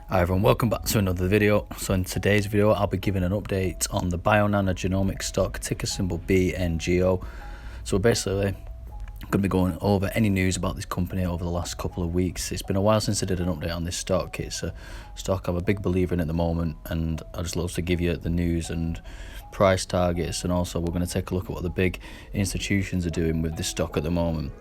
Hi everyone, welcome back to another video. So in today's video I'll be giving an update on the Bionano Genomics stock, ticker symbol BNGO. So basically I'm going to be going over any news about this company over the last couple of weeks. It's been a while since I did an update on this stock. It's a stock I'm a big believer in at the moment, and I just love to give you the news and price targets, and also we're going to take a look at what the big institutions are doing with this stock at the moment.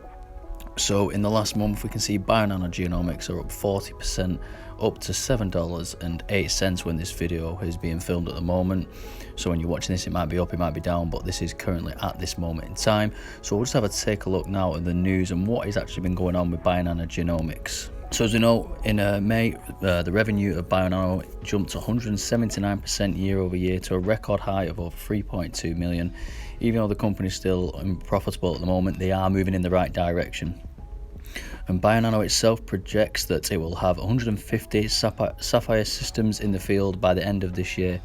So in the last month we can see Bionano Genomics are up 40%, up to $7.08 when this video is being filmed at the moment. So when you're watching this, it might be up, it might be down, but this is currently at this moment in time. So we'll just have a take a look now at the news and what has actually been going on with Bionano Genomics. So as we know, in May, the revenue of Bionano jumped 179% year over year to a record high of over 3.2 million. Even though the company is still profitable at the moment, they are moving in the right direction. And Bionano itself projects that it will have 150 Sapphire systems in the field by the end of this year,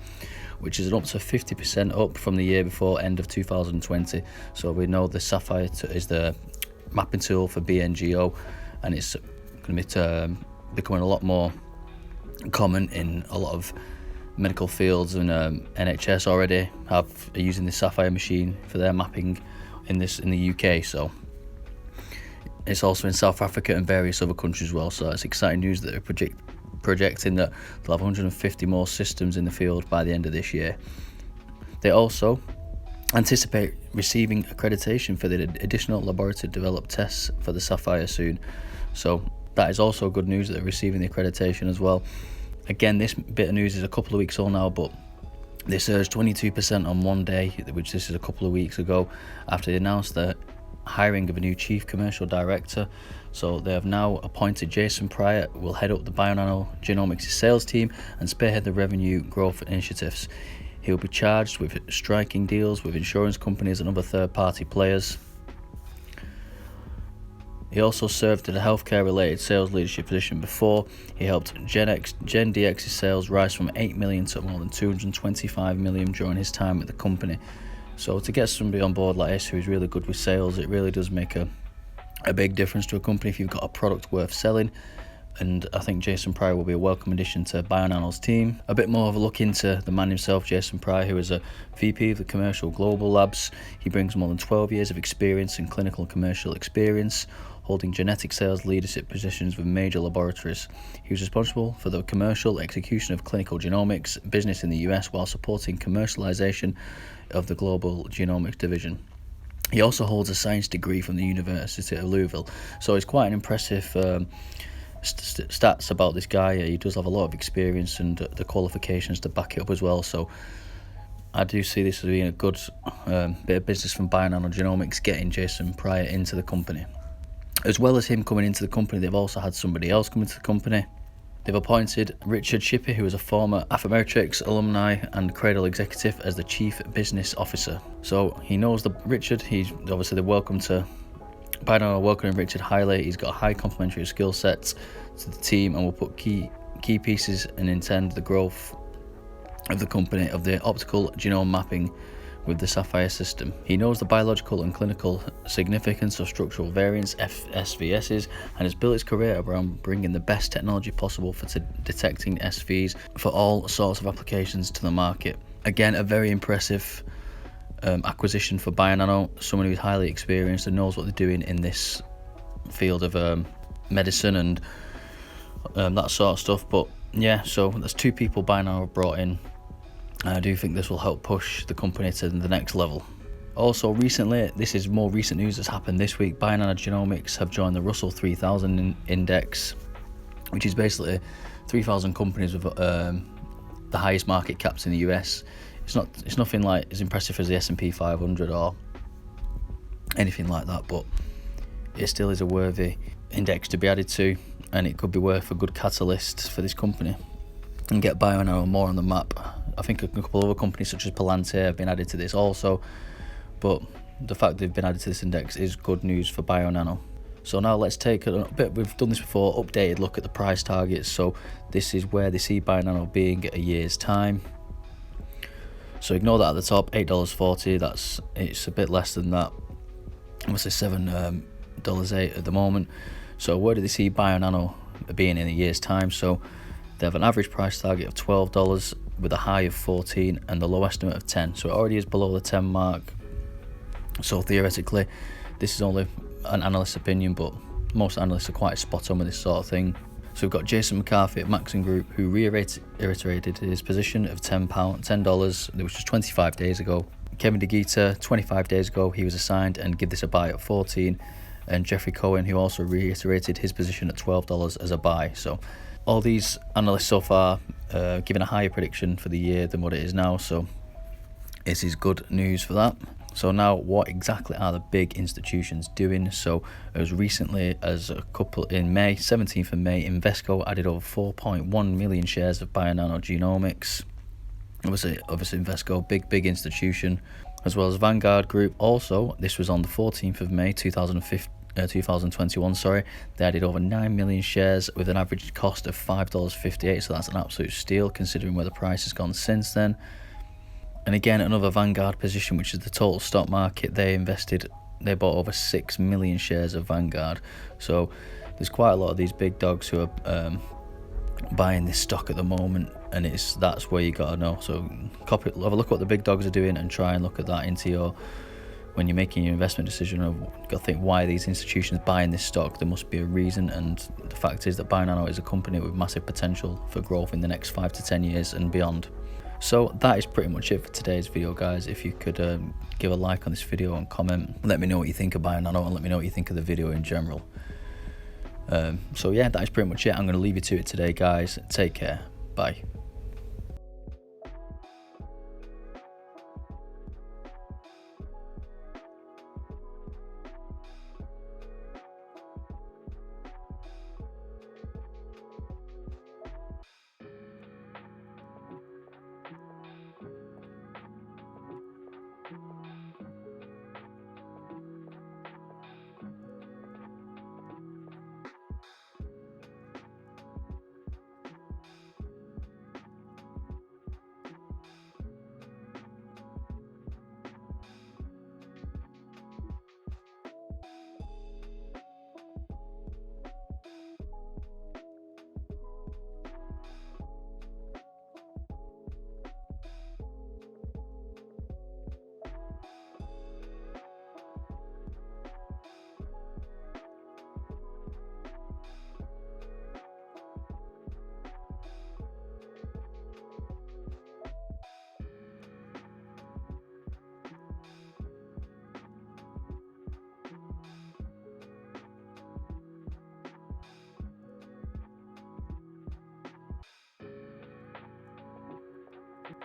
which is up to 50% up from the year before, end of 2020. So we know the Sapphire is the mapping tool for BNGO, and it's going to be becoming a lot more common in a lot of medical fields, and NHS already are using the Sapphire machine for their mapping in the UK. So it's also in South Africa and various other countries as well. So it's exciting news that they're projecting that they'll have 150 more systems in the field by the end of this year. They also anticipate receiving accreditation for the additional laboratory developed tests for the Sapphire soon. So that is also good news that they're receiving the accreditation as well. Again, this bit of news is a couple of weeks old now, but they surged 22% on one day, which this is a couple of weeks ago, after they announced the hiring of a new chief commercial director. So they have now appointed Jason Pryor, who will head up the Bionano Genomics sales team and spearhead the revenue growth initiatives. He will be charged with striking deals with insurance companies and other third-party players. He also served in a healthcare-related sales leadership position before. He helped GenDx's sales rise from 8 million to more than 225 million during his time at the company. So to get somebody on board like this who is really good with sales, it really does make a big difference to a company if you've got a product worth selling. And I think Jason Pryor will be a welcome addition to Bionano's team. A bit more of a look into the man himself, Jason Pryor, who is a VP of the Commercial Global Labs. He brings more than 12 years of experience in clinical and commercial experience, holding genetic sales leadership positions with major laboratories. He was responsible for the commercial execution of clinical genomics business in the US while supporting commercialization of the global genomics division. He also holds a science degree from the University of Louisville. So it's quite an impressive stats about this guy. He does have a lot of experience and the qualifications to back it up as well. So I do see this as being a good bit of business from Bionano Genomics, getting Jason Pryor into the company. As well as him coming into the company, they've also had somebody else come into the company. They've appointed Richard Shippey, who is a former Affirmatrix alumni and Cradle executive, as the Chief Business Officer. So he knows Richard. He's obviously the welcome to Bionano, welcoming Richard highly. He's got a high complementary skill sets to the team and will put key pieces and intend the growth of the company of the optical genome mapping with the Sapphire system. He knows the biological and clinical significance of structural variants, SVSs, and has built his career around bringing the best technology possible for detecting SVs for all sorts of applications to the market. Again, a very impressive acquisition for Bionano, someone who's highly experienced and knows what they're doing in this field of medicine and that sort of stuff. But yeah, so there's two people Bionano have brought in. I do think this will help push the company to the next level. Also recently, this is more recent news that's happened this week, Bionano Genomics have joined the Russell 3000 index, which is basically 3,000 companies with the highest market caps in the US. It's nothing like as impressive as the S&P 500 or anything like that, but it still is a worthy index to be added to, and it could be worth a good catalyst for this company and get Bionano more on the map. I think a couple of other companies such as Palantir have been added to this also, but the fact they've been added to this index is good news for Bionano. So now let's take a bit, we've done this before, updated look at the price targets. So this is where they see Bionano being at a year's time. So ignore that at the top, $8.40, it's a bit less than that, obviously $7.08 at the moment. So where do they see Bionano being in a year's time? So They have an average price target of $12 with a high of 14 and the low estimate of 10. So it already is below the 10 mark. So theoretically, this is only an analyst's opinion, but most analysts are quite spot on with this sort of thing. So we've got Jason McCarthy at Maxim Group, who reiterated his position of $10, which was 25 days ago. Kevin DeGita, 25 days ago, he was assigned and give this a buy at 14. And Jeffrey Cohen, who also reiterated his position at $12 as a buy. So all these analysts so far giving a higher prediction for the year than what it is now. So this is good news for that. So now, what exactly are the big institutions doing? So as recently as a couple in May, 17th of May, Invesco added over 4.1 million shares of Bionano Genomics. Obviously Invesco, big institution, as well as Vanguard Group. Also, this was on the 14th of May 2021, they added over 9 million shares with an average cost of $5.58, so that's an absolute steal considering where the price has gone since then. And again, another Vanguard position, which is the total stock market, they bought over 6 million shares of Vanguard. So there's quite a lot of these big dogs who are buying this stock at the moment, and that's where you gotta know. So have a look at what the big dogs are doing and try and look at that when you're making your investment decision. You've got to think, why are these institutions buying this stock? There must be a reason, and the fact is that Bionano is a company with massive potential for growth in the next 5 to 10 years and beyond. So that is pretty much it for today's video, guys. If you could give a like on this video and comment, let me know what you think of Bionano and let me know what you think of the video in general. So yeah, that is pretty much it. I'm going to leave you to it today, guys. Take care. Bye.